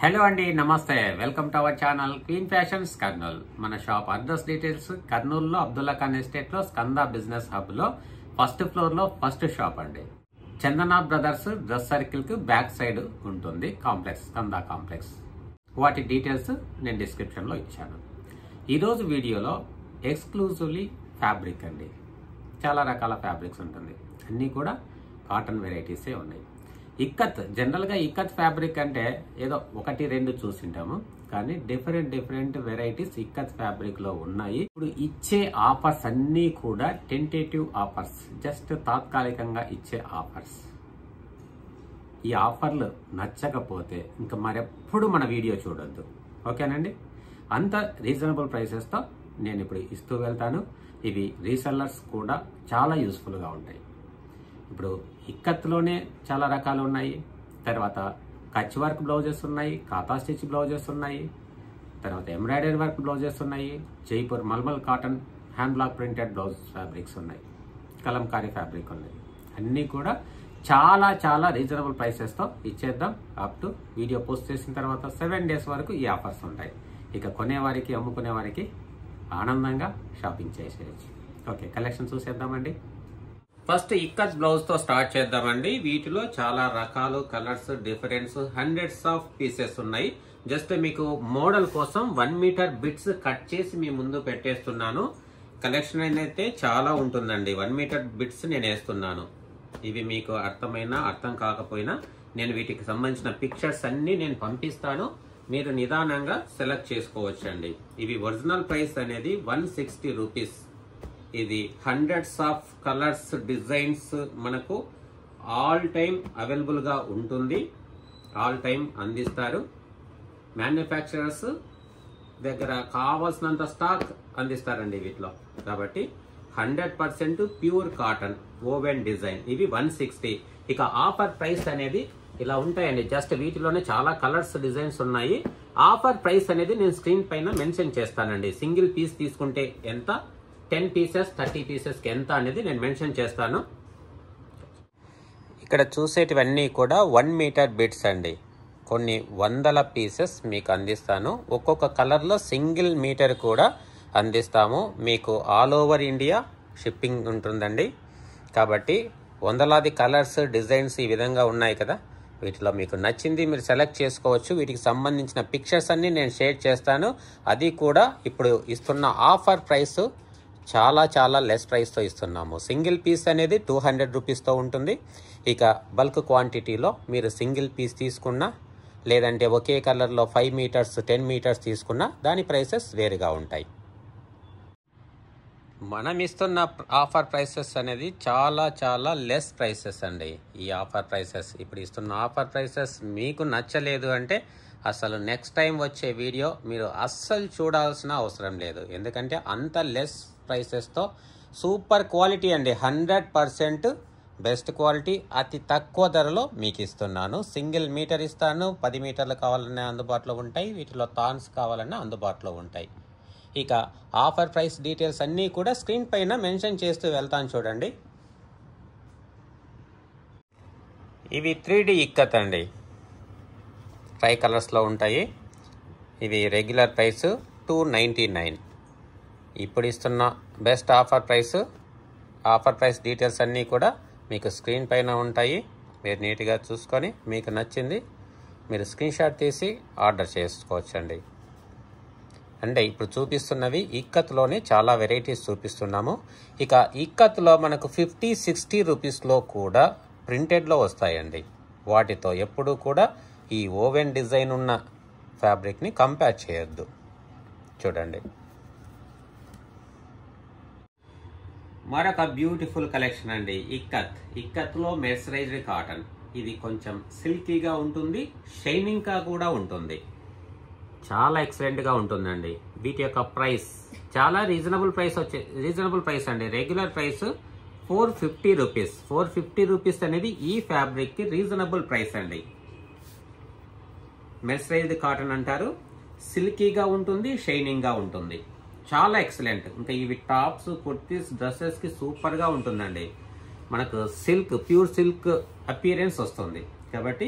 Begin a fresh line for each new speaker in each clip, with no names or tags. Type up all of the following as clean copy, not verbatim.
Hello అండి, నమస్తే. Welcome to our channel queen fashions Kurnool. మన షాప్ అడ్రస్ డీటెయిల్స్ కర్నూలులో అబ్దుల్లా ఖాన్ ఎస్టేట్ లో స్కంద బిజినెస్ హబ్ లో ఫస్ట్ ఫ్లోర్ లో ఫస్ట్ షాప్ అండి. చందన బ్రదర్స్ డ్రెస్ సర్కిల్ కి బ్యాక్ సైడ్ ఉంటుంది కాంప్లెక్స్, స్కంద కాంప్లెక్స్. వాటి డీటెయిల్స్ నేను డిస్క్రిప్షన్ లో ఇచ్చాను. ఈరోజు వీడియోలో ఎక్స్క్లూజివ్లీ ఫ్యాబ్రిక్ అండి. చాలా రకాల ఫ్యాబ్రిక్స్ ఉంటుంది, అన్నీ కూడా కాటన్ వెరైటీసే ఉన్నాయి. ఇక్కత్, జనరల్గా ఇక్కత్ ఫ్యాబ్రిక్ అంటే ఏదో ఒకటి రెండు చూసింటాము, కానీ డిఫరెంట్ వెరైటీస్ ఇక్కత్ ఫ్యాబ్రిక్ లో ఉన్నాయి. ఇప్పుడు ఇచ్చే ఆఫర్స్ అన్నీ కూడా టెంటేటివ్ ఆఫర్స్, జస్ట్ తాత్కాలికంగా ఇచ్చే ఆఫర్స్. ఈ ఆఫర్లు నచ్చకపోతే ఇంకా మరెప్పుడు మన వీడియో చూడొద్దు, ఓకేనండి. అంత రీజనబుల్ ప్రైసెస్తో నేను ఇప్పుడు ఇస్తూ వెళ్తాను. ఇవి రీసెల్లర్స్ కూడా చాలా యూస్ఫుల్గా ఉంటాయి. ఇప్పుడు ఇక్కత్లోనే చాలా రకాలు ఉన్నాయి. తర్వాత కచ్ వర్క్ బ్లౌజెస్ ఉన్నాయి, కాతా స్టిచ్ బ్లౌజెస్ ఉన్నాయి, తర్వాత ఎంబ్రాయిడరీ వర్క్ బ్లౌజెస్ ఉన్నాయి, Jaipur malmal cotton hand block printed blouse fabrics ఉన్నాయి, కలంకారీ ఫ్యాబ్రిక్ ఉన్నాయి. అన్నీ కూడా చాలా రీజనబుల్ ప్రైసెస్తో ఇచ్చేద్దాం. అప్ టు వీడియో పోస్ట్ చేసిన తర్వాత 7 days వరకు ఈ ఆఫర్స్ ఉంటాయి. ఇక కొనేవారికి అమ్ముకునే వారికి ఆనందంగా షాపింగ్ చేసేయచ్చు. ఓకే, కలెక్షన్ చూసేద్దామండి. ఫస్ట్ ఇక్కత్ బ్లౌజ్ తో స్టార్ట్ చేద్దామండి. వీటిలో చాలా రకాలు, colours, difference, hundreds of pieces ఉన్నాయి. జస్ట్ మీకు మోడల్ కోసం 1 మీటర్ బిట్స్ కట్ చేసి మీ ముందు పెట్టేస్తున్నాను. కలెక్షన్ అయితే చాలా ఉంటుందండి. 1 మీటర్ బిట్స్ నేను వేస్తున్నాను. ఇవి మీకు అర్థమైనా అర్థం కాకపోయినా నేను వీటికి సంబంధించిన పిక్చర్స్ అన్ని నేను పంపిస్తాను. మీరు నిదానంగా సెలెక్ట్ చేసుకోవచ్చండి. ఇవి ఒరిజినల్ ప్రైస్ అనేది 160 రూపీస్. ఇది హండ్రెడ్స్ ఆఫ్ కలర్స్, డిజైన్స్ మనకు ఆల్ టైమ్ అవైలబుల్ గా ఉంటుంది. ఆల్ టైమ్ అందిస్తారు. మ్యానుఫ్యాక్చరర్స్ దగ్గర కావాల్సినంత స్టాక్ అందిస్తారండి వీటిలో. కాబట్టి 100% ప్యూర్ కాటన్ ఓవెన్ డిజైన్. ఇవి 160. ఇక ఆఫర్ ప్రైస్ అనేది ఇలా ఉంటాయండి. జస్ట్ వీటిలోనే చాలా కలర్స్, డిజైన్స్ ఉన్నాయి. ఆఫర్ ప్రైస్ అనేది నేను స్క్రీన్ పైన మెన్షన్ చేస్తానండి. సింగిల్ పీస్ తీసుకుంటే ఎంత, 10 పీసెస్ 30 పీసెస్ కి ఎంత అనేది నేను మెన్షన్ చేస్తాను. ఇక్కడ చూసేటివన్నీ కూడా 1 మీటర్ బిట్స్ అండి. కొన్ని వందల పీసెస్ మీకు అందిస్తాను. ఒక్కొక్క కలర్లో సింగిల్ మీటర్ కూడా అందిస్తాము. మీకు ఆల్ ఓవర్ ఇండియా షిప్పింగ్ ఉంటుందండి. కాబట్టి వందలాది కలర్స్, డిజైన్స్ ఈ విధంగా ఉన్నాయి కదా. వీటిలో మీకు నచ్చింది మీరు సెలెక్ట్ చేసుకోవచ్చు. వీటికి సంబంధించిన పిక్చర్స్ అన్ని నేను షేర్ చేస్తాను. అది కూడా ఇప్పుడు ఇస్తున్న ఆఫర్ ప్రైస్ చాలా లెస్ ప్రైస్తో ఇస్తున్నాము. సింగిల్ పీస్ అనేది 200 రూపీస్తో ఉంటుంది. ఇక బల్క్ క్వాంటిటీలో మీరు సింగిల్ పీస్ తీసుకున్నా, లేదంటే ఒకే కలర్లో 5 మీటర్స్ 10 మీటర్స్ తీసుకున్నా దాని ప్రైసెస్ వేరుగా ఉంటాయి. మనం ఇస్తున్న ఆఫర్ ప్రైసెస్ అనేది చాలా లెస్ ప్రైసెస్ అండి. ఈ ఆఫర్ ప్రైసెస్, ఇప్పుడు ఇస్తున్న ఆఫర్ ప్రైసెస్ మీకు నచ్చలేదు అంటే అసలు నెక్స్ట్ టైం వచ్చే వీడియో మీరు అస్సలు చూడాల్సిన అవసరం లేదు. ఎందుకంటే అంత లెస్ ప్రైసెస్తో సూపర్ క్వాలిటీ అండి. 100% బెస్ట్ క్వాలిటీ, అతి తక్కువ ధరలో మీకు ఇస్తున్నాను. సింగిల్ మీటర్ ఇస్తాను. 10 మీటర్లు కావాలన్నా అందుబాటులో ఉంటాయి. వీటిలో థాన్స్ కావాలన్నా అందుబాటులో ఉంటాయి. ఇక ఆఫర్ ప్రైస్ డీటెయిల్స్ అన్నీ కూడా స్క్రీన్ పైన మెన్షన్ చేస్తూ వెళ్తాను చూడండి. ఇవి 3D ఇక్కత్ అండి. 5 కలర్స్లో ఉంటాయి. ఇవి రెగ్యులర్ ప్రైస్ 299. ఇప్పుడు ఇస్తున్న బెస్ట్ ఆఫర్ ప్రైస్ డీటెయిల్స్ అన్నీ కూడా మీకు స్క్రీన్ పైన ఉంటాయి. మీరు నీట్గా చూసుకొని మీకు నచ్చింది మీరు స్క్రీన్ షాట్ తీసి ఆర్డర్ చేసుకోవచ్చండి. అంటే ఇప్పుడు చూపిస్తున్నవి ఇక్కత్లోనే చాలా వెరైటీస్ చూపిస్తున్నాము. ఇక ఇక్కత్లో మనకు 50-60 రూపీస్లో కూడా ప్రింటెడ్లో వస్తాయండి. వాటితో ఎప్పుడూ కూడా ఈ ఓవెన్ డిజైన్ ఉన్న ఫ్యాబ్రిక్ని కంపేర్ చేయొద్దు. చూడండి, మరొక బ్యూటిఫుల్ కలెక్షన్ అండి. ఇక్కత్లో మెర్సరైజ్డ్ కాటన్. ఇది కొంచెం సిల్కీగా ఉంటుంది, షైనింగ్గా కూడా ఉంటుంది. చాలా ఎక్సలెంట్గా ఉంటుందండి. వీటి యొక్క ప్రైస్ చాలా రీజనబుల్ ప్రైస్ అండి. Regular price 450 rupees. 450 రూపీస్ అనేది ఈ ఫ్యాబ్రిక్కి రీజనబుల్ ప్రైస్ అండి. మెర్సరైజ్డ్ కాటన్ అంటారు. సిల్కీగా ఉంటుంది, షైనింగ్గా ఉంటుంది. చాలా ఎక్సలెంట్. ఇంకా ఇవి టాప్స్, కుర్తీస్, డ్రెస్సెస్కి సూపర్గా ఉంటుందండి. మనకు ప్యూర్ సిల్క్ అపియరెన్స్ వస్తుంది. కాబట్టి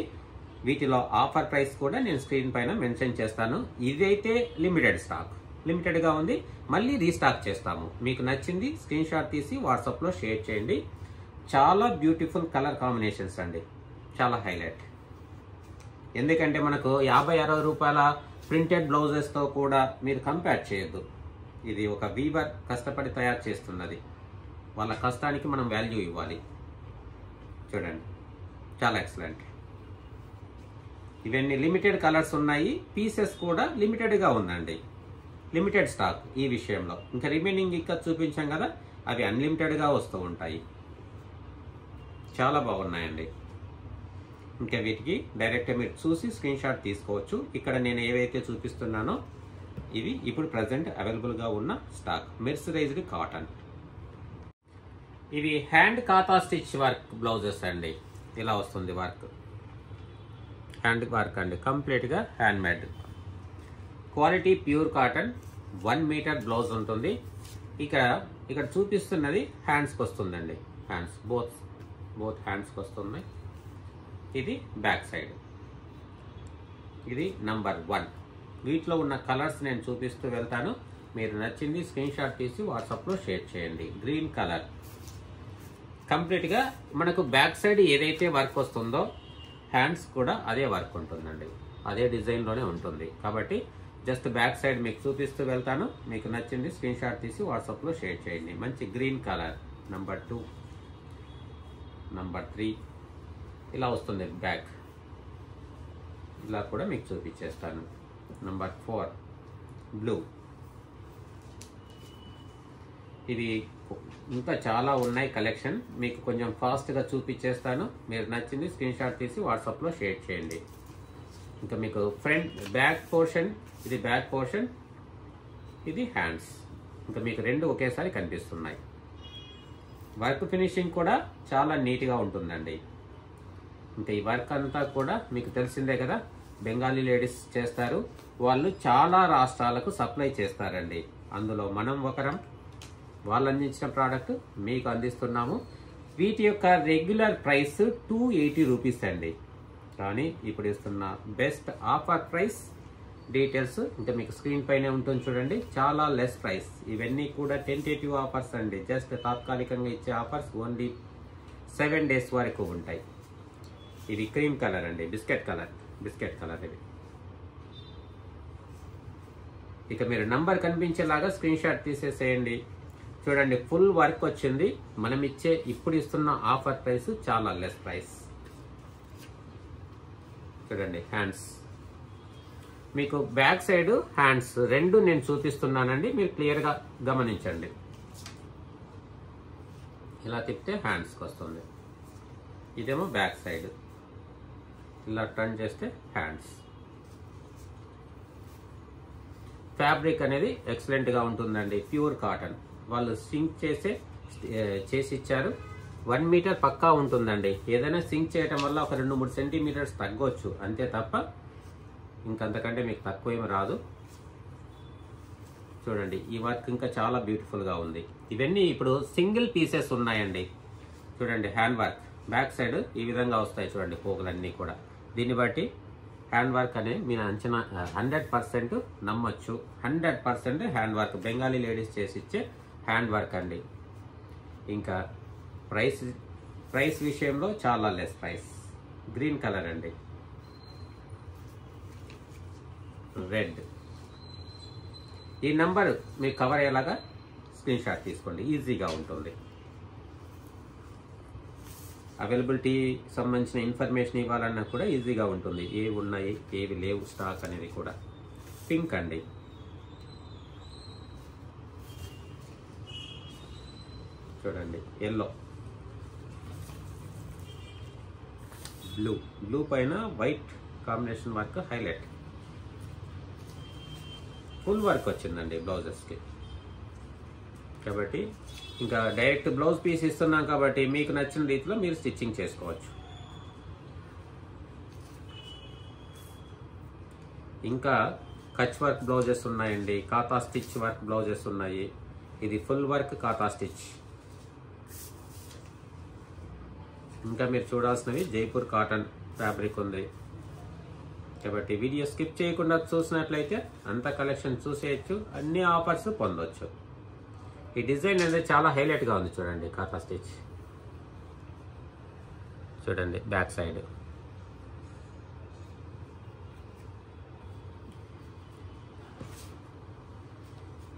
వీటిలో ఆఫర్ ప్రైస్ కూడా నేను స్క్రీన్ పైన మెన్షన్ చేస్తాను. ఇదైతే లిమిటెడ్ స్టాక్, లిమిటెడ్గా ఉంది, మళ్ళీ రీస్టాక్ చేస్తాము. మీకు నచ్చింది స్క్రీన్ షాట్ తీసి వాట్సాప్లో షేర్ చేయండి. చాలా బ్యూటిఫుల్ కలర్ కాంబినేషన్స్ అండి, చాలా హైలైట్. ఎందుకంటే మనకు 50-60 రూపాయల ప్రింటెడ్ బ్లౌజెస్తో కూడా మీరు కంపేర్ చేయొద్దు. ఇది ఒక వీవర్ కష్టపడి తయారు చేస్తున్నది, వాళ్ళ కష్టానికి మనం వాల్యూ ఇవ్వాలి. చూడండి, చాలా ఎక్సలెంట్. ఇవన్నీ లిమిటెడ్ కలర్స్ ఉన్నాయి, పీసెస్ కూడా లిమిటెడ్గా ఉందండి, లిమిటెడ్ స్టాక్ ఈ విషయంలో. ఇంకా రిమైనింగ్ ఇక్కడ చూపించాం కదా, అవి అన్లిమిటెడ్గా వస్తూ ఉంటాయి. చాలా బాగున్నాయండి. ఇంకా వీటికి డైరెక్ట్గా మీరు చూసి స్క్రీన్ షాట్ తీసుకోవచ్చు. ఇక్కడ నేను ఏవైతే చూపిస్తున్నానో ఇవి ఇప్పుడు ప్రజెంట్ అవైలబుల్గా ఉన్న స్టాక్, మెర్సరైజ్డ్ కాటన్. ఇవి hand kantha stitch work blouses అండి. ఇలా వస్తుంది వర్క్, హ్యాండ్ వర్క్ అండి, కంప్లీట్గా hand made. Quality pure cotton, 1 meter blouse ఉంటుంది. ఇక్కడ చూపిస్తున్నది హ్యాండ్స్కి వస్తుందండి, హ్యాండ్స్ బోత్ హ్యాండ్స్కి వస్తున్నాయి. ఇది బ్యాక్ సైడ్, ఇది నంబర్ 1. వీటిలో ఉన్న కలర్స్ నేను చూపిస్తూ వెళ్తాను. మీరు నచ్చింది స్క్రీన్ షాట్ తీసి వాట్సాప్లో షేర్ చేయండి. గ్రీన్ కలర్, కంప్లీట్గా మనకు బ్యాక్ సైడ్ ఏదైతే వర్క్ వస్తుందో హ్యాండ్స్ కూడా అదే వర్క్ ఉంటుందండి, అదే డిజైన్లోనే ఉంటుంది. కాబట్టి జస్ట్ బ్యాక్ సైడ్ మీకు చూపిస్తూ వెళ్తాను. మీకు నచ్చింది స్క్రీన్ షాట్ తీసి వాట్సాప్లో షేర్ చేయండి. మంచి గ్రీన్ కలర్, నంబర్ 2, నంబర్ 3 ఇలా వస్తుంది బ్యాక్. ఇలా కూడా మీకు చూపించేస్తాను. Number 4 blue. ఇవి ఇంకా చాలా ఉన్నాయి కలెక్షన్, మీకు కొంచెం ఫాస్ట్గా చూపించేస్తాను. మీరు నచ్చింది స్క్రీన్ షాట్ తీసి వాట్సాప్లో షేర్ చేయండి. ఇంకా మీకు ఫ్రంట్ బ్యాక్ పోర్షన్, ఇది బ్యాక్ పోర్షన్, ఇది హ్యాండ్స్. ఇంకా మీకు రెండు ఒకేసారి కనిపిస్తున్నాయి. వర్క్ ఫినిషింగ్ కూడా చాలా నీట్గా ఉంటుందండి. ఇంకా ఈ వర్క్ అంతా కూడా మీకు తెలిసిందే కదా, బెంగాలీ లేడీస్ చేస్తారు. వాళ్ళు చాలా రాష్ట్రాలకు సప్లై చేస్తారండి. అందులో మనం ఒకరం. వాళ్ళు అందించిన ప్రోడక్ట్ మీకు అందిస్తున్నాము. వీటి యొక్క రెగ్యులర్ ప్రైస్ 280 రూపీస్ అండి. కానీ ఇప్పుడు ఇస్తున్న బెస్ట్ ఆఫర్ ప్రైస్ డీటెయిల్స్ ఇంకా మీకు స్క్రీన్ పైనే ఉంటుంది చూడండి. చాలా లెస్ ప్రైస్. ఇవన్నీ కూడా టెంటేటివ్ ఆఫర్స్ అండి, జస్ట్ తాత్కాలికంగా ఇచ్చే ఆఫర్స్. ఓన్లీ 7 డేస్ వరకు ఉంటాయి. ఇది క్రీమ్ కలర్ అండి, బిస్కెట్ కలర్ ఇది. ఇక మీరు నంబర్ కనిపించేలాగా స్క్రీన్ షాట్ తీసేసేయండి. చూడండి, ఫుల్ వర్క్ వచ్చింది. మనం ఇచ్చే ఇప్పుడు ఇస్తున్న ఆఫర్ ప్రైస్ చాలా లెస్ ప్రైస్. చూడండి, హ్యాండ్స్ మీకు బ్యాక్ సైడ్ హ్యాండ్స్ రెండు నేను చూపిస్తున్నానండి, మీరు క్లియర్గా గమనించండి. ఇలా తిప్పితే హ్యాండ్స్కి వస్తుంది. ఇదేమో బ్యాక్ సైడ్, ఇలా టర్న్ చేస్తే హ్యాండ్స్. ఫ్యాబ్రిక్ అనేది ఎక్సలెంట్గా ఉంటుందండి, ప్యూర్ కాటన్. వాళ్ళు సింక్ చేసి ఇచ్చారు. 1 మీటర్ పక్కా ఉంటుందండి. ఏదైనా సింక్ చేయటం వల్ల ఒక 2-3 సెంటీమీటర్స్ తగ్గొచ్చు అంతే తప్ప ఇంకంతకంటే మీకు తక్కువ ఏమి రాదు. చూడండి, ఈ వర్క్ ఇంకా చాలా బ్యూటిఫుల్గా ఉంది. ఇవన్నీ ఇప్పుడు సింగిల్ పీసెస్ ఉన్నాయండి. చూడండి, హ్యాండ్ వర్క్ బ్యాక్ సైడ్ ఈ విధంగా వస్తాయి. చూడండి, పోగులన్నీ కూడా. దీన్ని బట్టి హ్యాండ్ వర్క్ అనేది మీరు అంచనా 100% నమ్మొచ్చు. 100% హ్యాండ్ వర్క్, బెంగాలీ లేడీస్ చేసి ఇచ్చే హ్యాండ్ వర్క్ అండి. ఇంకా ప్రైస్ విషయంలో చాలా లెస్ ప్రైస్. గ్రీన్ కలర్ అండి, రెడ్. ఈ నంబర్ మీకు కవర్ అయ్యేలాగా స్క్రీన్ షాట్ తీసుకోండి, ఈజీగా ఉంటుంది. అవైలబిలిటీ సంబంధించిన ఇన్ఫర్మేషన్ ఇవ్వాలన్నా కూడా ఈజీగా ఉంటుంది. ఏవి ఉన్నాయి, ఏవి లేవు స్టాక్ అనేది కూడా. పింక్ అండి, చూడండి, ఎల్లో, బ్లూ పైన white combination work highlight. Full work వచ్చిందండి బ్లౌజెస్కి. కాబట్టి ఇంకా డైరెక్ట్ బ్లౌజ్ పీస్ ఇస్తున్నాం కాబట్టి మీకు నచ్చిన రీతిలో మీరు స్టిచ్చింగ్ చేసుకోవచ్చు. ఇంకా కచ్ వర్క్ బ్లౌజెస్ ఉన్నాయండి, కాతా స్టిచ్ వర్క్ బ్లౌజెస్ ఉన్నాయి. ఇది ఫుల్ వర్క్ కాతా స్టిచ్. ఇంకా మీరు చూడాల్సినవి జైపూర్ కాటన్ ఫ్యాబ్రిక్ ఉంది. కాబట్టి వీడియో స్కిప్ చేయకుండా చూసినట్లయితే అంత కలెక్షన్ చూసేయచ్చు, అన్ని ఆఫర్స్ పొందొచ్చు. ఈ డిజైన్ అనేది చాలా హైలైట్గా ఉంది చూడండి. కాటా స్టిచ్ చూడండి, బ్యాక్ సైడ్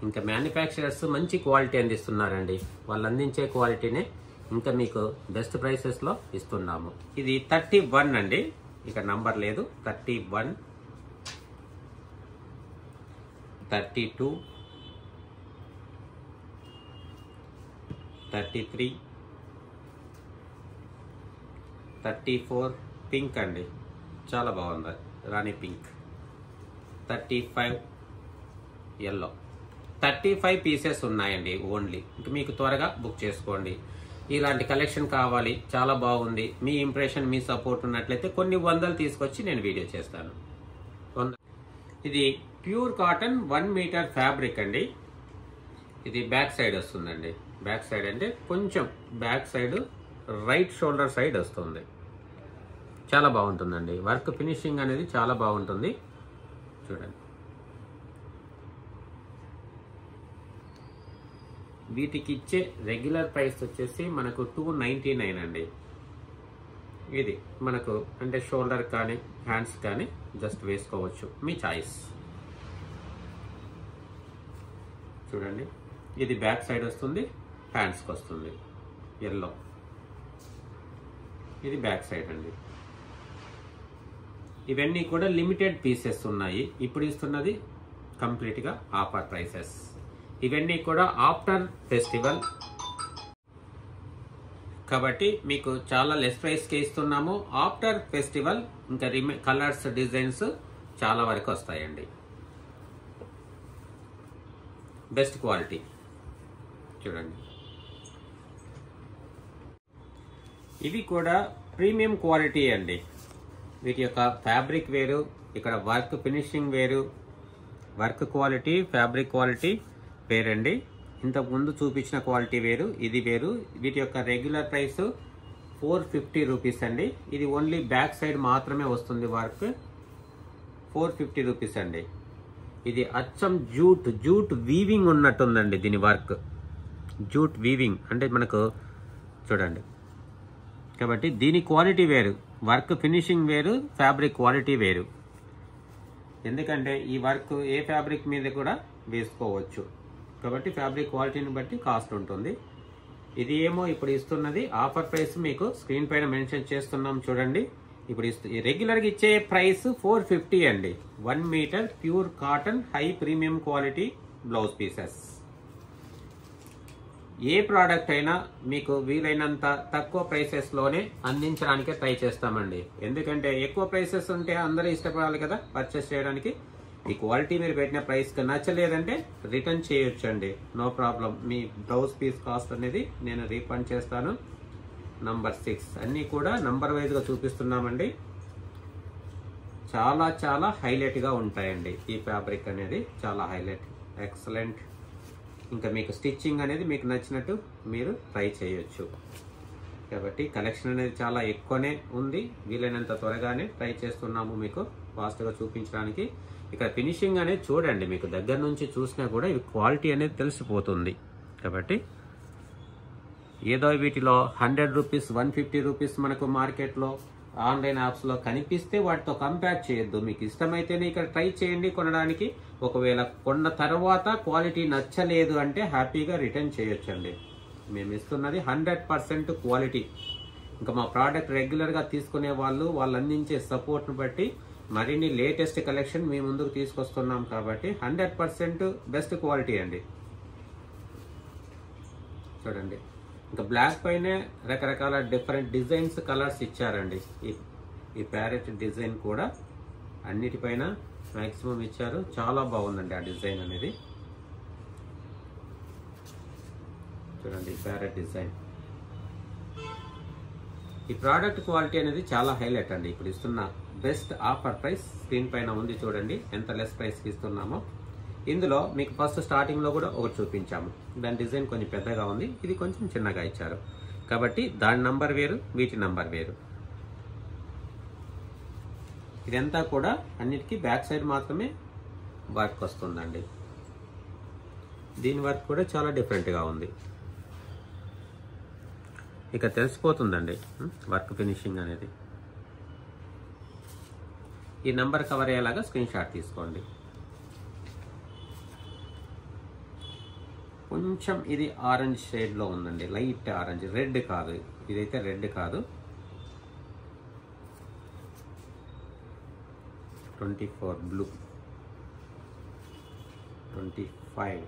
ఇంకా మ్యానుఫ్యాక్చరర్స్ మంచి క్వాలిటీ అందిస్తున్నారండి. వాళ్ళు అందించే క్వాలిటీనే ఇంకా మీకు బెస్ట్ ప్రైసెస్లో ఇస్తున్నాము. ఇది 31 అండి, ఇక నంబర్ లేదు. 31, 32, 33, 34 పింక్ అండి, చాలా బాగుంది, రాణి పింక్. 35 ఎల్లో. 35 పీసెస్ ఉన్నాయండి ఓన్లీ. ఇంక మీకు త్వరగా బుక్ చేసుకోండి. ఇలాంటి కలెక్షన్ కావాలి, చాలా బాగుంది, మీ ఇంప్రెషన్ మీ సపోర్ట్ ఉన్నట్లయితే కొన్ని వందలు తీసుకొచ్చి నేను వీడియో చేస్తాను. ఇది ప్యూర్ కాటన్ 1 మీటర్ ఫ్యాబ్రిక్ అండి. ఇది బ్యాక్ సైడ్ వస్తుందండి. బ్యాక్ సైడ్ అంటే కొంచెం back side right shoulder side వస్తుంది. చాలా బాగుంటుందండి. వర్క్ ఫినిషింగ్ అనేది చాలా బాగుంటుంది చూడండి. వీటికి ఇచ్చే రెగ్యులర్ ప్రైస్ వచ్చేసి మనకు 299 అండి. ఇది మనకు అంటే షోల్డర్ కానీ హ్యాండ్స్ కానీ జస్ట్ వేసుకోవచ్చు, మీ చాయిస్. చూడండి, ఇది బ్యాక్ సైడ్ వస్తుంది, హ్యాండ్స్కి వస్తుంది ఎల్లో. ఇది బ్యాక్ సైడ్ అండి. ఇవన్నీ కూడా లిమిటెడ్ పీసెస్ ఉన్నాయి. ఇప్పుడు ఇస్తున్నది కంప్లీట్గా ఆఫర్ ప్రైసెస్. ఇవన్నీ కూడా ఆఫ్టర్ ఫెస్టివల్ కాబట్టి మీకు చాలా లెస్ ప్రైస్కి ఇస్తున్నాము. ఆఫ్టర్ ఫెస్టివల్ ఇంకా కలర్స్ డిజైన్స్ చాలా వరకు వస్తాయండి. బెస్ట్ క్వాలిటీ చూడండి. ఇవి కూడా ప్రీమియం క్వాలిటీ అండి. వీటి యొక్క ఫ్యాబ్రిక్ వేరు, ఇక్కడ వర్క్ ఫినిషింగ్ వేరు, వర్క్ క్వాలిటీ ఫ్యాబ్రిక్ క్వాలిటీ వేరండి. ఇంతకు ముందు చూపించిన క్వాలిటీ వేరు, ఇది వేరు. వీటి యొక్క రెగ్యులర్ ప్రైస్ 450 రూపీస్ అండి. ఇది ఓన్లీ బ్యాక్ సైడ్ మాత్రమే వస్తుంది వర్క్. 450 రూపీస్ అండి. ఇది అచ్చం జూట్ వీవింగ్ ఉన్నట్టుందండి దీని వర్క్. జూట్ వీవింగ్ అంటే మనకు చూడండి. కాబట్టి దీని క్వాలిటీ వేరు, వర్క్ ఫినిషింగ్ వేరు, ఫ్యాబ్రిక్ క్వాలిటీ వేరు. ఎందుకంటే ఈ వర్క్ ఏ ఫ్యాబ్రిక్ మీద కూడా వేసుకోవచ్చు కాబట్టి ఫ్యాబ్రిక్ క్వాలిటీని బట్టి కాస్ట్ ఉంటుంది. ఇది ఏమో ఇప్పుడు ఇస్తున్నది ఆఫర్ ప్రైస్ మీకు స్క్రీన్ పైన మెన్షన్ చేస్తున్నాం చూడండి. ఇప్పుడు రెగ్యులర్గా ఇచ్చే ప్రైస్ 450 అండి. 1 metre pure cotton high premium quality blouse pieces. ఏ ప్రోడక్ట్ అయినా మీకు వీలైనంత తక్కువ ప్రైసెస్లోనే అందించడానికే ట్రై చేస్తామండి. ఎందుకంటే ఎక్కువ ప్రైసెస్ ఉంటే అందరూ ఇష్టపడాలి కదా పర్చేస్ చేయడానికి. ఈ క్వాలిటీ మీరు పెట్టిన ప్రైస్కి నచ్చలేదంటే రిటర్న్ చేయొచ్చు అండి, నో ప్రాబ్లం. మీ బ్లౌజ్ పీస్ కాస్ట్ అనేది నేను రీఫండ్ చేస్తాను. నంబర్ 6 అన్నీ కూడా నంబర్ వైజ్గా చూపిస్తున్నామండి. చాలా చాలా హైలైట్గా ఉంటాయండి. ఈ ఫ్యాబ్రిక్ అనేది చాలా హైలైట్, ఎక్సలెంట్. ఇంకా మీకు స్టిచ్చింగ్ అనేది మీకు నచ్చినట్టు మీరు ట్రై చేయొచ్చు. కాబట్టి కలెక్షన్ అనేది చాలా ఎక్కువనే ఉంది. వీలైనంత త్వరగానే ట్రై చేస్తున్నాము మీకు ఫాస్ట్గా చూపించడానికి. ఇక్కడ ఫినిషింగ్ అనేది చూడండి, మీకు దగ్గర నుంచి చూసినా కూడా ఇవి క్వాలిటీ అనేది తెలిసిపోతుంది. కాబట్టి ఏదో వీటిలో 100 రూపీస్ 150 రూపీస్ మనకు మార్కెట్లో ఆన్లైన్ యాప్స్లో కనిపిస్తే వాటితో కంపేర్ చేయొద్దు. మీకు ఇష్టమైతేనే ఇక్కడ ట్రై చేయండి కొనడానికి. ఒకవేళ కొన్న తర్వాత క్వాలిటీ నచ్చలేదు అంటే హ్యాపీగా రిటర్న్ చేయొచ్చండి. మేము ఇస్తున్నది 100% క్వాలిటీ. ఇంకా మా ప్రోడక్ట్ రెగ్యులర్గా తీసుకునే వాళ్ళు అందించే సపోర్ట్ను బట్టి మరిన్ని లేటెస్ట్ కలెక్షన్ మీ ముందుకు తీసుకొస్తున్నాం కాబట్టి 100% బెస్ట్ క్వాలిటీ అండి. చూడండి, ఇంకా బ్లాక్ పైనే రకరకాల డిఫరెంట్ డిజైన్స్ కలర్స్ ఇచ్చారండి. ఈ ప్యారెట్ డిజైన్ కూడా అన్నిటిపైన మ్యాక్సిమం ఇచ్చారు. చాలా బాగుందండి ఆ డిజైన్ అనేది. చూడండి ప్యారెట్ డిజైన్. ఈ ప్రోడక్ట్ క్వాలిటీ అనేది చాలా హైలైట్ అండి. ఇప్పుడు ఇస్తున్న బెస్ట్ ఆఫర్ ప్రైస్ స్క్రీన్ పైన ఉంది చూడండి, ఎంత లెస్ ప్రైస్కి ఇస్తున్నామో. ఇందులో మీకు ఫస్ట్ స్టార్టింగ్లో కూడా ఒకటి చూపించాము, దాని డిజైన్ కొంచెం పెద్దగా ఉంది, ఇది కొంచెం చిన్నగా ఇచ్చారు కాబట్టి దాని నంబర్ వేరు, వీటి నంబర్ వేరు. ఇదంతా కూడా అన్నిటికీ బ్యాక్ సైడ్ మాత్రమే వర్క్ వస్తుందండి. దీని వర్క్ కూడా చాలా డిఫరెంట్గా ఉంది. ఇక తెలిసిపోతుందండి వర్క్ ఫినిషింగ్ అనేది. ఈ నంబర్ కవర్ అయ్యేలాగా స్క్రీన్ షాట్ తీసుకోండి. కొంచెం ఇది ఆరెంజ్ షేడ్లో ఉందండి, లైట్ ఆరెంజ్, రెడ్ కాదు, ఇదైతే రెడ్ కాదు. 24 బ్లూ, 25,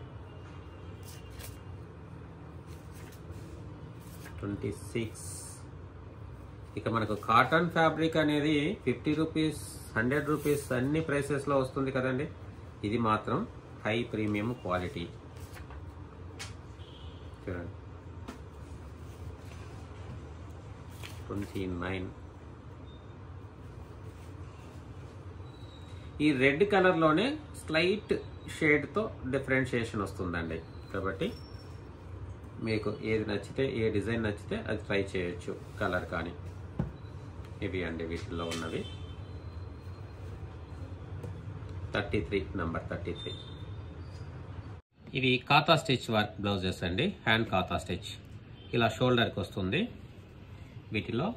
26. ఇక మనకు కాటన్ ఫ్యాబ్రిక్ అనేది 50 రూపీస్, 100 రూపీస్ అన్ని ప్రైసెస్లో వస్తుంది కదండి. ఇది మాత్రం హై ప్రీమియం క్వాలిటీ. చూడండి 29. ఈ రెడ్ కలర్లోనే స్లైట్ షేడ్తో డిఫరెన్షియేషన్ వస్తుందండి. కాబట్టి మీకు ఏది నచ్చితే, ఏ డిజైన్ నచ్చితే అది ట్రై చేయొచ్చు. కలర్ కానీ ఇవి అండి వీటిల్లో ఉన్నవి. 33, నంబర్ 33. ఇవి కాతా స్టిచ్ వర్క్ బ్లౌజెస్ అండి, హ్యాండ్ కాతా స్టిచ్. ఇలా షోల్డర్కి వస్తుంది. వీటిలో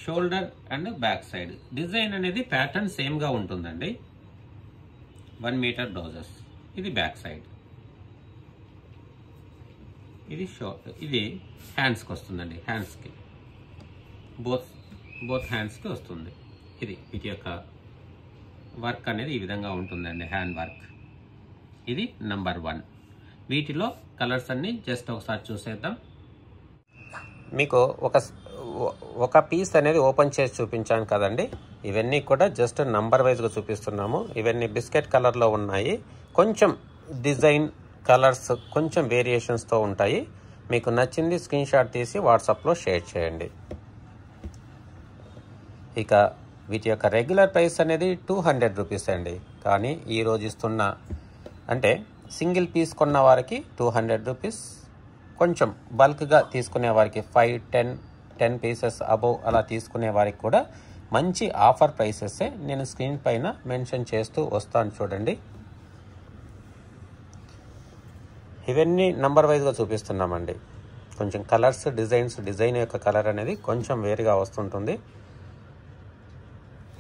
shoulder and back side design అనేది ప్యాటర్న్ సేమ్గా ఉంటుందండి. 1 మీటర్ బ్లౌజెస్. ఇది బ్యాక్ సైడ్, ఇది ఇది హ్యాండ్స్కి వస్తుందండి. హ్యాండ్స్కి బోత్ హ్యాండ్స్కి వస్తుంది. ఇది వీటి యొక్క వర్క్ అనేది ఈ విధంగా ఉంటుందండి, హ్యాండ్ వర్క్. ఇది నంబర్ 1. వీటిలో కలర్స్ అన్ని జస్ట్ ఒకసారి చూసేద్దాం. మీకు ఒక పీస్ అనేది ఓపెన్ చేసి చూపించాను కదండి. ఇవన్నీ కూడా జస్ట్ నంబర్ వైజ్గా చూపిస్తున్నాము. ఇవన్నీ బిస్కెట్ కలర్లో ఉన్నాయి. కొంచెం డిజైన్ కలర్స్ కొంచెం వేరియేషన్స్తో ఉంటాయి. మీకు నచ్చింది స్క్రీన్ షాట్ తీసి వాట్సాప్లో షేర్ చేయండి. ఇక వీటి యొక్క రెగ్యులర్ ప్రైస్ అనేది 200 రూపీస్ అండి. కానీ ఈరోజు ఇస్తున్న అంటే సింగిల్ పీస్ కొన్న వారికి 200 రూపీస్, కొంచెం బల్క్గా తీసుకునే వారికి 5, 10 పీసెస్ అబోవ్ అలా తీసుకునే వారికి కూడా మంచి ఆఫర్ ప్రైసెసే నేను స్క్రీన్ పైన మెన్షన్ చేస్తూ వస్తాను. చూడండి, ఇవన్నీ నంబర్ వైజ్గా చూపిస్తున్నామండి. కొంచెం కలర్స్, డిజైన్ యొక్క కలర్ అనేది కొంచెం వేరుగా వస్తుంటుంది.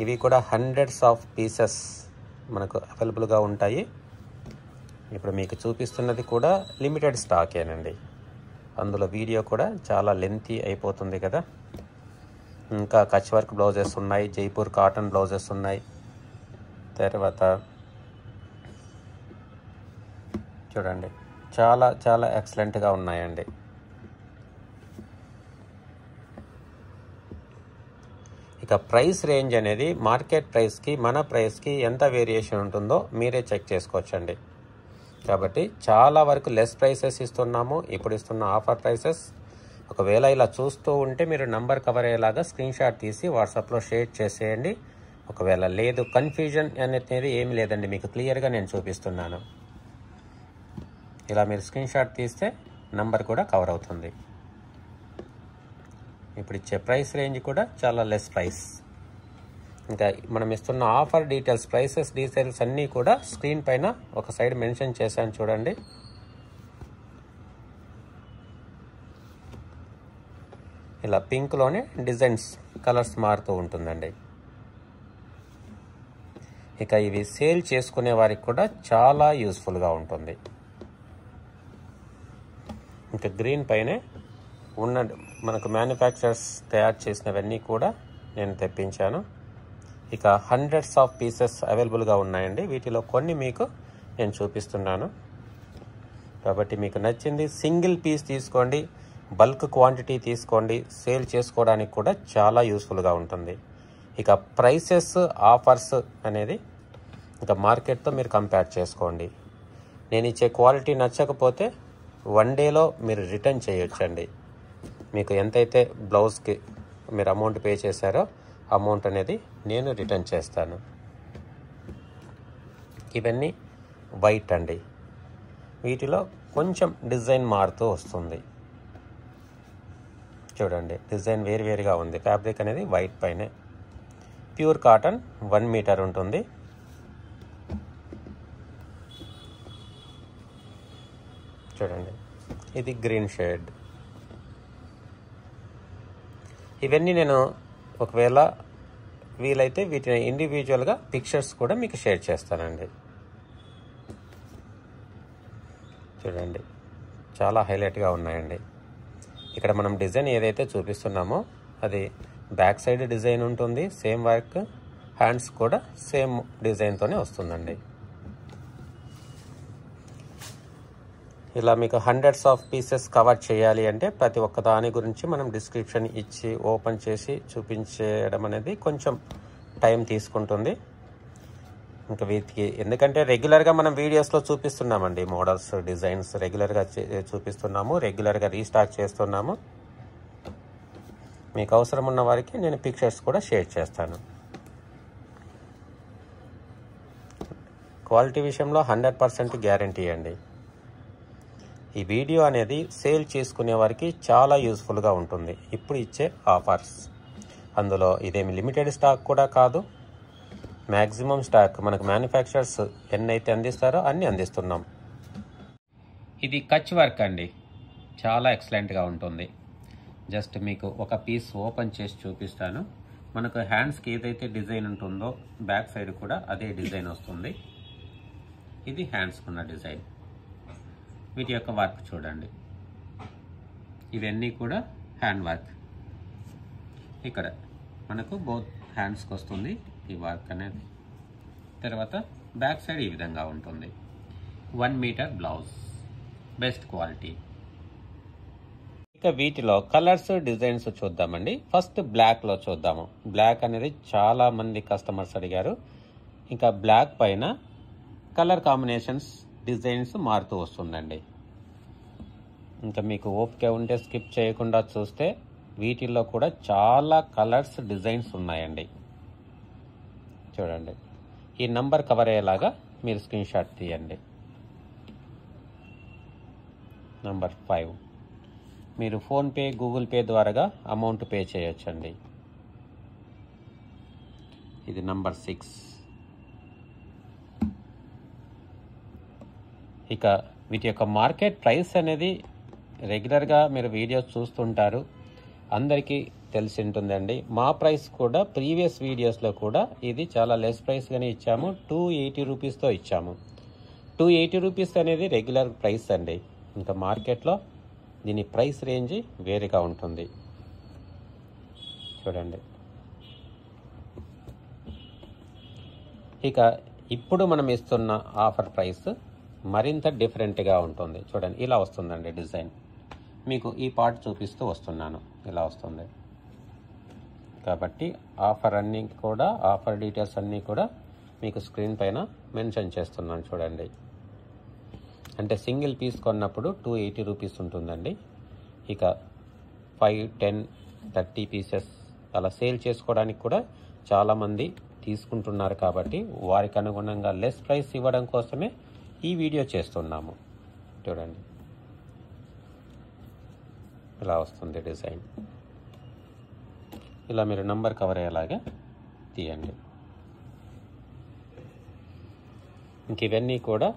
ఇవి కూడా హండ్రెడ్స్ ఆఫ్ పీసెస్ మనకు అవైలబుల్గా ఉంటాయి. ఇప్పుడు మీకు చూపిస్తున్నది కూడా లిమిటెడ్ స్టాకేనండి. అందులో వీడియో కూడా చాలా లెంతీ అయిపోతుంది కదా. ఇంకా కచ్ వర్క్ బ్లౌజెస్ ఉన్నాయి, జైపూర్ కాటన్ బ్లౌజెస్ ఉన్నాయి. తర్వాత చూడండి, చాలా చాలా ఎక్సలెంట్గా ఉన్నాయండి. ఇక ప్రైస్ రేంజ్ అనేది మార్కెట్ ప్రైస్కి మన ప్రైస్కి ఎంత వేరియేషన్ ఉంటుందో మీరే చెక్ చేసుకోవచ్చండి. కాబట్టి చాలా వరకు లెస్ ప్రైసెస్ ఇస్తున్నాము. ఇప్పుడు ఇస్తున్న ఆఫర్ ప్రైసెస్. ఒకవేళ ఇలా చూస్తూ ఉంటే మీరు నంబర్ కవర్ అయ్యేలాగా స్క్రీన్ షాట్ తీసి వాట్సాప్లో షేర్ చేసేయండి. ఒకవేళ లేదు, కన్ఫ్యూజన్ అనేది ఏమి లేదండి, మీకు క్లియర్గా నేను చూపిస్తున్నాను. ఇలా మీరు స్క్రీన్ షాట్ తీస్తే నంబర్ కూడా కవర్ అవుతుంది. ఇప్పుడు ఇచ్చే ప్రైస్ రేంజ్ కూడా చాలా లెస్ ప్రైస్. ఇంకా మనం ఇస్తున్న ఆఫర్ డీటెయిల్స్, ప్రైసెస్ డీటెయిల్స్ అన్నీ కూడా స్క్రీన్ పైన ఒక సైడ్ మెన్షన్ చేశాను చూడండి. ఇలా పింక్లోనే డిజైన్స్, కలర్స్ మారుతూ ఉంటుందండి. ఇక ఇవి సేల్ చేసుకునే వారికి కూడా చాలా యూస్ఫుల్గా ఉంటుంది. ఇంకా గ్రీన్ పైనే ఉన్న మనకు మ్యానుఫ్యాక్చరర్స్ తయారు చేసినవన్నీ కూడా నేను తెప్పించాను. ఇక హండ్రెడ్స్ ఆఫ్ పీసెస్ అవైలబుల్గా ఉన్నాయండి. వీటిలో కొన్ని మీకు నేను చూపిస్తున్నాను. కాబట్టి మీకు నచ్చింది సింగిల్ పీస్ తీసుకోండి, బల్క్ క్వాంటిటీ తీసుకోండి. సేల్ చేసుకోవడానికి కూడా చాలా యూస్ఫుల్గా ఉంటుంది. ఇక ప్రైసెస్, ఆఫర్స్ అనేది ఇంకా మార్కెట్తో మీరు కంపేర్ చేసుకోండి. నేను ఇచ్చే క్వాలిటీ నచ్చకపోతే 1 డేలో మీరు రిటర్న్ చేయొచ్చండి. మీకు ఎంతైతే బ్లౌజ్కి మీరు అమౌంట్ పే చేశారో అమౌంట్ అనేది నేను రిటర్న్ చేస్తాను. ఇవన్నీ వైట్ అండి. వీటిలో కొంచెం డిజైన్ మారుతూ వస్తుంది. చూడండి, డిజైన్ వేరువేరుగా ఉంది. ఫ్యాబ్రిక్ అనేది వైట్ పైనే. ప్యూర్ కాటన్ 1 మీటర్ ఉంటుంది. చూడండి, ఇది గ్రీన్ షేడ్. ఇవన్నీ నేను ఒకవేళ వీలైతే వీటిని ఇండివిజువల్గా పిక్చర్స్ కూడా మీకు షేర్ చేస్తానండి. చూడండి, చాలా హైలైట్గా ఉన్నాయండి. ఇక్కడ మనం డిజైన్ ఏదైతే చూపిస్తున్నామో అది బ్యాక్ సైడ్ డిజైన్ ఉంటుంది, సేమ్ వర్క్. హ్యాండ్స్ కూడా సేమ్ డిజైన్తోనే వస్తుందండి. ఇలా మీకు హండ్రెడ్స్ ఆఫ్ పీసెస్ కవర్ చేయాలి అంటే ప్రతి ఒక్క దాని గురించి మనం డిస్క్రిప్షన్ ఇచ్చి ఓపెన్ చేసి చూపించడం అనేది కొంచెం టైం తీసుకుంటుంది. ఇంకా వీటికి ఎందుకంటే రెగ్యులర్గా మనం వీడియోస్లో చూపిస్తున్నామండి, మోడల్స్ డిజైన్స్ రెగ్యులర్గా చూపిస్తున్నాము, రెగ్యులర్గా రీస్టాక్ చేస్తున్నాము. మీకు అవసరం ఉన్న వారికి నేను పిక్చర్స్ కూడా షేర్ చేస్తాను. క్వాలిటీ విషయంలో 100% గ్యారంటీ అండి. ఈ వీడియో అనేది సేల్ చేసుకునే వారికి చాలా యూస్ఫుల్గా ఉంటుంది. ఇప్పుడు ఇచ్చే ఆఫర్స్, అందులో ఇదేమి లిమిటెడ్ స్టాక్ కూడా కాదు, మ్యాక్సిమం స్టాక్ మనకు మ్యానుఫ్యాక్చరర్స్ ఎన్నైతే అందిస్తారో అన్నీ అందిస్తున్నాం. ఇది కచ్ వర్క్ అండి, చాలా ఎక్సలెంట్గా ఉంటుంది. జస్ట్ మీకు ఒక పీస్ ఓపెన్ చేసి చూపిస్తాను. మనకు హ్యాండ్స్కి ఏదైతే డిజైన్ ఉంటుందో బ్యాక్ సైడ్ కూడా అదే డిజైన్ వస్తుంది. ఇది హ్యాండ్స్కి ఉన్న డిజైన్. వీటి యొక్క వర్క్ చూడండి, ఇవన్నీ కూడా హ్యాండ్ వర్క్. ఇక్కడ మనకు బోత్ హ్యాండ్స్కి వస్తుంది ఈ వర్క్ అనేది. తర్వాత బ్యాక్ సైడ్ ఈ విధంగా ఉంటుంది. 1 మీటర్ బ్లౌజ్, బెస్ట్ క్వాలిటీ. ఇక వీటిలో కలర్స్ డిజైన్స్ చూద్దామండి. ఫస్ట్ బ్లాక్లో చూద్దాము. బ్లాక్ అనేది చాలా మంది కస్టమర్స్ అడిగారు. ఇంకా బ్లాక్ పైన కలర్ కాంబినేషన్స్ డిజైన్స్ మారుతూ వస్తుందండి. ఇంకా మీకు ఓపిక ఉంటే స్కిప్ చేయకుండా చూస్తే వీటిల్లో కూడా చాలా కలర్స్ డిజైన్స్ ఉన్నాయండి. చూడండి, ఈ నంబర్ కవర్ అయ్యేలాగా మీరు స్క్రీన్ షాట్ తీయండి. నంబర్ 5 మీరు ఫోన్పే గూగుల్ పే ద్వారా అమౌంట్ పే చేయొచ్చండి. ఇది నంబర్ 6. ఇక వీటి యొక్క మార్కెట్ ప్రైస్ అనేది రెగ్యులర్గా మీరు వీడియోస్ చూస్తుంటారు, అందరికీ తెలిసి ఉంటుందండి. మా ప్రైస్ కూడా ప్రీవియస్ వీడియోస్లో కూడా ఇది చాలా లెస్ ప్రైస్గానే ఇచ్చాము. 280 రూపీస్తో ఇచ్చాము. 280 రూపీస్ అనేది రెగ్యులర్ ప్రైస్ అండి. ఇంకా మార్కెట్లో దీని ప్రైస్ రేంజ్ వేరుగా ఉంటుంది. చూడండి, ఇక ఇప్పుడు మనం ఇస్తున్న ఆఫర్ ప్రైస్ మరింత డిఫరెంట్గా ఉంటుంది. చూడండి, ఇలా వస్తుందండి డిజైన్. మీకు ఈ పార్ట్ చూపిస్తూ వస్తున్నాను, ఇలా వస్తుంది. కాబట్టి ఆఫర్ డీటెయిల్స్ అన్నీ కూడా మీకు స్క్రీన్ పైన మెన్షన్ చేస్తున్నాను. చూడండి, అంటే సింగిల్ పీస్ కొన్నప్పుడు 280 రూపీస్ ఉంటుందండి. ఇక 5, 10, 30 పీసెస్ అలా సేల్ చేసుకోవడానికి కూడా చాలామంది తీసుకుంటున్నారు. కాబట్టి వారికి అనుగుణంగా లెస్ ప్రైస్ ఇవ్వడం కోసమే ఈ వీడియో చేస్తున్నాము. చూడండి, ఇలా వస్తుంది డిజైన్. ఇలా మీరు నంబర్ కవర్ అయ్యేలాగా తీయండి. ఇంక ఇవన్నీ కూడా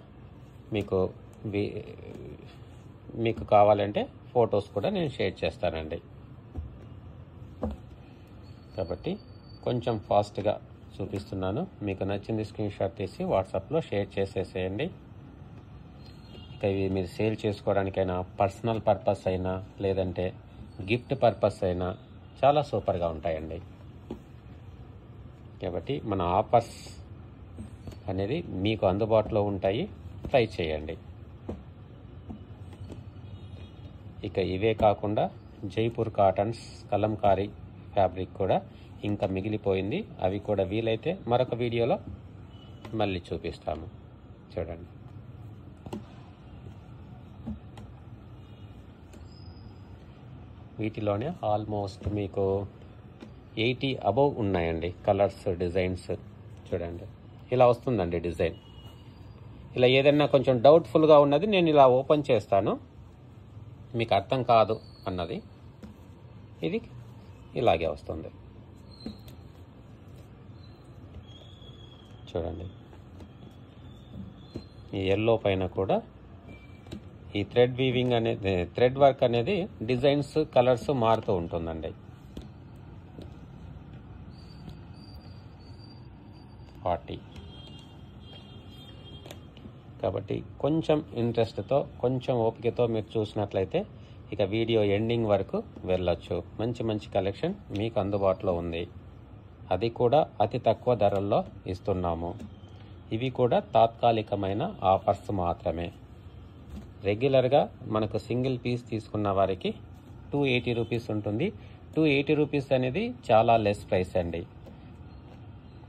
మీకు కావాలంటే ఫొటోస్ కూడా నేను షేర్ చేస్తానండి. కాబట్టి కొంచెం ఫాస్ట్గా చూపిస్తున్నాను. మీకు నచ్చింది స్క్రీన్ షాట్ తీసి వాట్సాప్లో షేర్ చేసేసేయండి. ఇక ఇవి మీరు సేల్ చేసుకోవడానికైనా, పర్సనల్ పర్పస్ అయినా, లేదంటే గిఫ్ట్ పర్పస్ అయినా చాలా సూపర్గా ఉంటాయండి. కాబట్టి మన ఆఫర్స్ అనేది మీకు అందుబాటులో ఉంటాయి, ట్రై చేయండి. ఇక ఇవే కాకుండా జైపూర్ కాటన్స్, కలంకారీ ఫ్యాబ్రిక్ కూడా ఇంకా మిగిలిపోయింది. అవి కూడా వీలైతే మరొక వీడియోలో మళ్ళీ చూపిస్తాము. చూడండి, వీటిలోనే ఆల్మోస్ట్ మీకు 80 అబవ్ ఉన్నాయండి కలర్స్, డిజైన్స్. చూడండి, ఇలా వస్తుందండి డిజైన్. ఇలా ఏదైనా కొంచెం డౌట్ఫుల్గా ఉన్నది నేను ఇలా ఓపెన్ చేస్తాను, మీకు అర్థం కాదు అన్నది ఇది ఇలాగే వస్తుంది. చూడండి, ఈ ఎల్లో పైన కూడా ఈ థ్రెడ్ వీవింగ్ అనేది, థ్రెడ్ వర్క్ అనేది డిజైన్స్ కలర్స్ మారుతూ ఉంటుందండి. 40. కాబట్టి కొంచెం ఇంట్రెస్ట్తో, కొంచెం ఓపికతో మీరు చూసినట్లయితే ఇక వీడియో ఎండింగ్ వరకు వెళ్ళొచ్చు. మంచి మంచి కలెక్షన్ మీకు అందుబాటులో ఉంది. అది కూడా అతి తక్కువ ధరల్లో ఇస్తున్నాము. ఇవి కూడా తాత్కాలికమైన ఆఫర్స్ మాత్రమే. రెగ్యులర్గా మనకు సింగిల్ పీస్ తీసుకున్న వారికి 280 రూపీస్ ఉంటుంది. 280 రూపీస్ అనేది చాలా లెస్ ప్రైస్ అండి.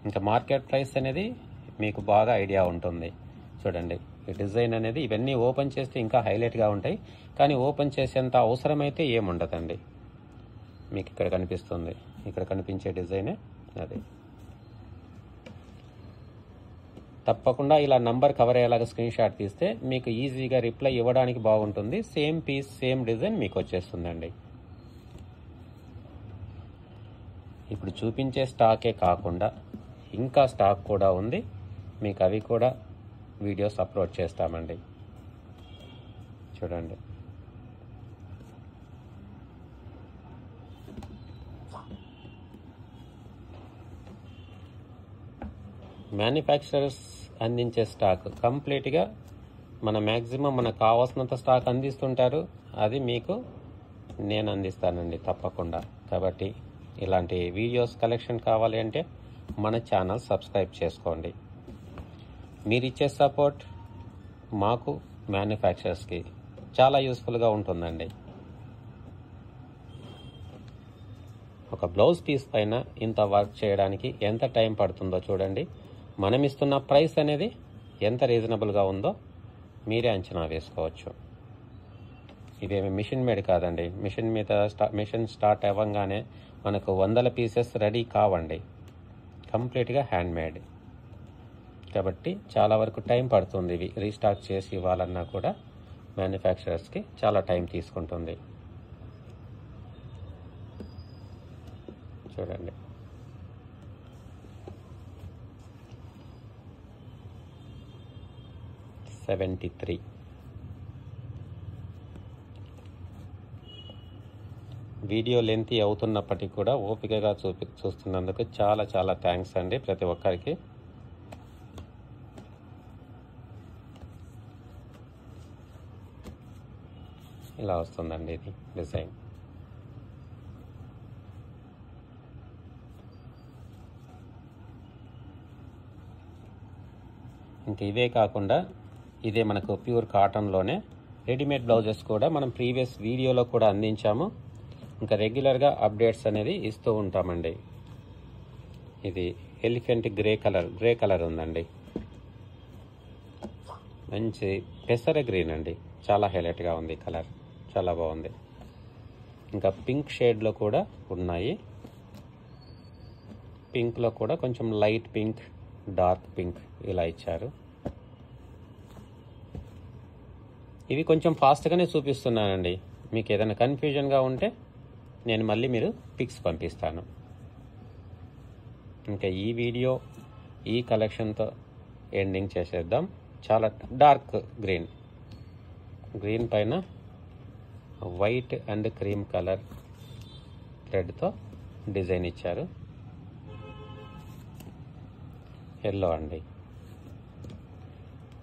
ఇంకా మార్కెట్ ప్రైస్ అనేది మీకు బాగా ఐడియా ఉంటుంది. చూడండి, ఈ డిజైన్ అనేది ఇవన్నీ ఓపెన్ చేస్తే ఇంకా హైలైట్గా ఉంటాయి, కానీ ఓపెన్ చేసేంత అవసరమైతే ఏముండదండి. మీకు ఇక్కడ కనిపిస్తుంది, ఇక్కడ కనిపించే డిజైనే అది. తప్పకుండా ఇలా నంబర్ కవర్ అయ్యేలాగా స్క్రీన్ షాట్ తీస్తే మీకు ఈజీగా రిప్లై ఇవ్వడానికి బాగుంటుంది. సేమ్ పీస్ సేమ్ డిజైన్ మీకు వచ్చేస్తుందండి. ఇప్పుడు చూపించే స్టాకే కాకుండా ఇంకా స్టాక్ కూడా ఉంది. మీకు అవి కూడా వీడియోస్ అప్లోడ్ చేస్తామండి. చూడండి, మ్యానుఫ్యాక్చరర్స్ అందించే స్టాక్ కంప్లీట్గా మన మ్యాక్సిమం మనకు కావాల్సినంత స్టాక్ అందిస్తుంటారు. అది మీకు నేను అందిస్తానండి తప్పకుండా. కాబట్టి ఇలాంటి వీడియోస్ కలెక్షన్ కావాలి అంటే మన ఛానల్ సబ్స్క్రైబ్ చేసుకోండి. మీరు ఇచ్చే సపోర్ట్ మాకు మ్యానుఫ్యాక్చరర్స్కి చాలా యూస్ఫుల్గా ఉంటుందండి. ఒక బ్లౌజ్ పీస్ పైన ఇంత వర్క్ చేయడానికి ఎంత టైం పడుతుందో చూడండి. మనం ఇస్తున్న ప్రైస్ అనేది ఎంత రీజనబుల్గా ఉందో మీరే అంచనా వేసుకోవచ్చు. ఇవేమి మిషన్ మేడ్ కాదండి. మిషన్ స్టార్ట్ అవ్వగానే మనకు 100 పీసెస్ రెడీ కావండి. కంప్లీట్గా హ్యాండ్ మేడ్. కాబట్టి చాలా వరకు టైం పడుతుంది. ఇవి రీస్టాక్ చేసి ఇవ్వాలన్నా కూడా మ్యానుఫ్యాక్చరర్స్కి చాలా టైం తీసుకుంటుంది. చూడండి, $73. వీడియో లెంతీ అవుతున్నప్పటికీ కూడా ఓపికగా చూస్తున్నందుకు చాలా చాలా థ్యాంక్స్ అండి ప్రతి ఒక్కరికి. ఇలా వస్తుందండి ఇది డిజైన్. ఇంకా ఇవే కాకుండా ఇదే మనకు ప్యూర్ కాటన్లోనే రెడీమేడ్ బ్లౌజెస్ కూడా మనం ప్రీవియస్ వీడియోలో కూడా అందించాము. ఇంకా రెగ్యులర్గా అప్డేట్స్ అనేది ఇస్తూ ఉంటామండి. ఇది ఎలిఫెంట్ గ్రే కలర్ ఉందండి. మంచి పెసర గ్రీన్ అండి. చాలా హైలైట్గా ఉంది కలర్, చాలా బాగుంది. ఇంకా పింక్ షేడ్లో కూడా ఉన్నాయి. పింక్లో కూడా కొంచెం లైట్ పింక్, డార్క్ పింక్ ఇలా ఇచ్చారు. ఇవి కొంచెం ఫాస్ట్గానే చూపిస్తున్నానండి. మీకు ఏదైనా కన్ఫ్యూజన్గా ఉంటే నేను మళ్ళీ మీరు పిక్స్ పంపిస్తాను. ఇంకా ఈ వీడియో ఈ కలెక్షన్తో ఎండింగ్ చేసేద్దాం. చాలా డార్క్ గ్రీన్ పైన వైట్ అండ్ క్రీమ్ కలర్ థ్రెడ్తో డిజైన్ ఇచ్చారు. ఎల్లో అండి.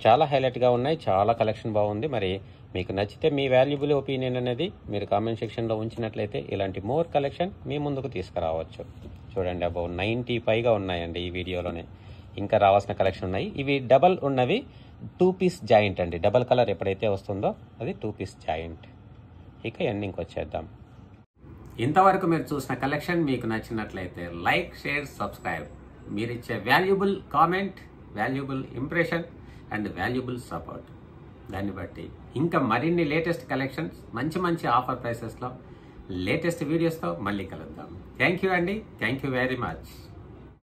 చాలా హైలైట్గా ఉన్నాయి. చాలా కలెక్షన్ బాగుంది. మరి మీకు నచ్చితే మీ వాల్యుబుల్ ఒపీనియన్ అనేది మీరు కామెంట్ సెక్షన్లో ఉంచినట్లయితే ఇలాంటి మోర్ కలెక్షన్ మీ ముందుకు తీసుకురావచ్చు. చూడండి, అబౌ 90 పైగా ఉన్నాయండి ఈ వీడియోలోనే. ఇంకా రావాల్సిన కలెక్షన్ ఉన్నాయి. ఇవి డబల్ ఉన్నవి 2 పీస్ జాయింట్ అండి. డబల్ కలర్ ఎప్పుడైతే వస్తుందో అది 2 పీస్ జాయింట్. ఇక ఎండింగ్కి వచ్చేద్దాం. ఇంతవరకు మీరు చూసిన కలెక్షన్ మీకు నచ్చినట్లయితే లైక్, షేర్, సబ్స్క్రైబ్. మీరు ఇచ్చే valuable comment, valuable impression and valuable support, దాన్ని బట్టి ఇంకా మరిన్ని లేటెస్ట్ కలెక్షన్స్ మంచి ఆఫర్ ప్రైసెస్లో లేటెస్ట్ వీడియోస్తో మళ్ళీ కలుద్దాం. థ్యాంక్ యూ అండి. Thank you very much.